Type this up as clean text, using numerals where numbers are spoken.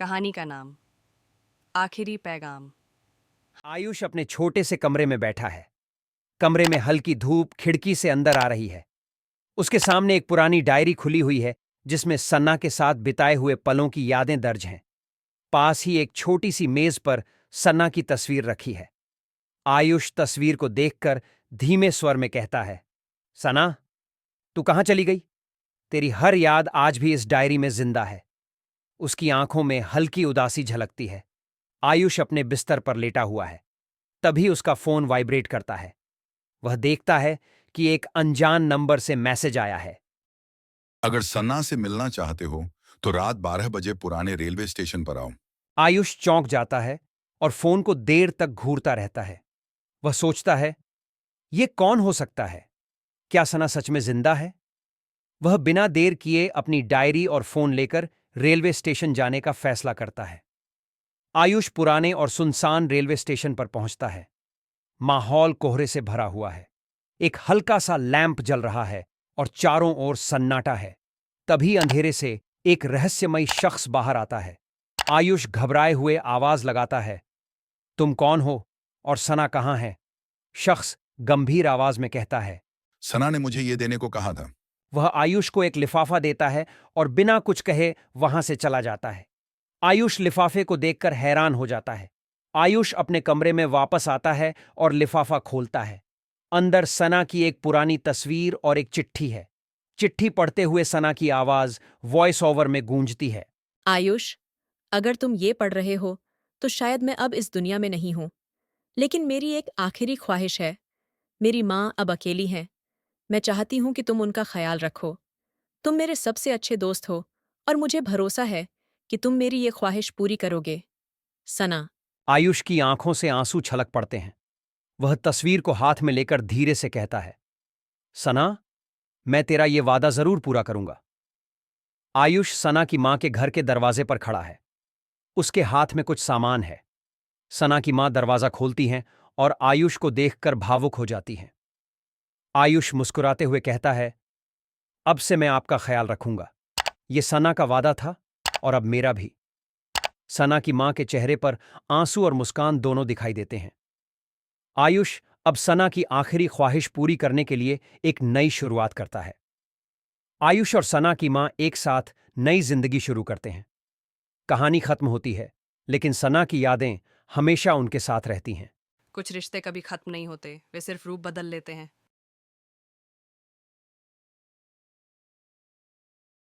कहानी का नाम आखिरी पैगाम। आयुष अपने छोटे से कमरे में बैठा है। कमरे में हल्की धूप खिड़की से अंदर आ रही है। उसके सामने एक पुरानी डायरी खुली हुई है जिसमें सन्ना के साथ बिताए हुए पलों की यादें दर्ज हैं। पास ही एक छोटी सी मेज पर सन्ना की तस्वीर रखी है। आयुष तस्वीर को देखकर धीमे स्वर में कहता है, सना, तू कहां चली गई? तेरी हर याद आज भी इस डायरी में जिंदा है। उसकी आंखों में हल्की उदासी झलकती है। आयुष अपने बिस्तर पर लेटा हुआ है। तभी उसका फोन वाइब्रेट करता है। वह देखता है कि एक अनजान नंबर से मैसेज आया है। अगर सन्ना से मिलना चाहते हो तो रात 12 बजे पुराने रेलवे स्टेशन पर आओ। आयुष चौंक जाता है और फोन को देर तक घूरता रहता है। वह सोचता है, यह कौन हो सकता है? क्या सना सच में जिंदा है? वह बिना देर किए अपनी डायरी और फोन लेकर रेलवे स्टेशन जाने का फैसला करता है। आयुष पुराने और सुनसान रेलवे स्टेशन पर पहुंचता है। माहौल कोहरे से भरा हुआ है। एक हल्का सा लैंप जल रहा है और चारों ओर सन्नाटा है। तभी अंधेरे से एक रहस्यमयी शख्स बाहर आता है। आयुष घबराए हुए आवाज लगाता है, तुम कौन हो और सना कहां है? शख्स गंभीर आवाज में कहता है। सना ने मुझे ये देने को कहा था। वह आयुष को एक लिफाफा देता है और बिना कुछ कहे वहां से चला जाता है। आयुष लिफाफे को देखकर हैरान हो जाता है। आयुष अपने कमरे में वापस आता है और लिफाफा खोलता है। अंदर सना की एक पुरानी तस्वीर और एक चिट्ठी है। चिट्ठी पढ़ते हुए सना की आवाज वॉइस ओवर में गूंजती है। आयुष, अगर तुम ये पढ़ रहे हो तो शायद मैं अब इस दुनिया में नहीं हूं, लेकिन मेरी एक आखिरी ख्वाहिश है। मेरी माँ अब अकेली हैं। मैं चाहती हूं कि तुम उनका ख्याल रखो। तुम मेरे सबसे अच्छे दोस्त हो और मुझे भरोसा है कि तुम मेरी ये ख्वाहिश पूरी करोगे। सना। आयुष की आंखों से आंसू छलक पड़ते हैं। वह तस्वीर को हाथ में लेकर धीरे से कहता है, सना, मैं तेरा ये वादा जरूर पूरा करूंगा। आयुष सना की मां के घर के दरवाजे पर खड़ा है। उसके हाथ में कुछ सामान है। सना की मां दरवाजा खोलती हैं और आयुष को देखकर भावुक हो जाती हैं। आयुष मुस्कुराते हुए कहता है, अब से मैं आपका ख्याल रखूंगा। ये सना का वादा था और अब मेरा भी। सना की मां के चेहरे पर आंसू और मुस्कान दोनों दिखाई देते हैं। आयुष अब सना की आखिरी ख्वाहिश पूरी करने के लिए एक नई शुरुआत करता है। आयुष और सना की मां एक साथ नई जिंदगी शुरू करते हैं। कहानी खत्म होती है, लेकिन सना की यादें हमेशा उनके साथ रहती हैं। कुछ रिश्ते कभी खत्म नहीं होते, वे सिर्फ रूप बदल लेते हैं।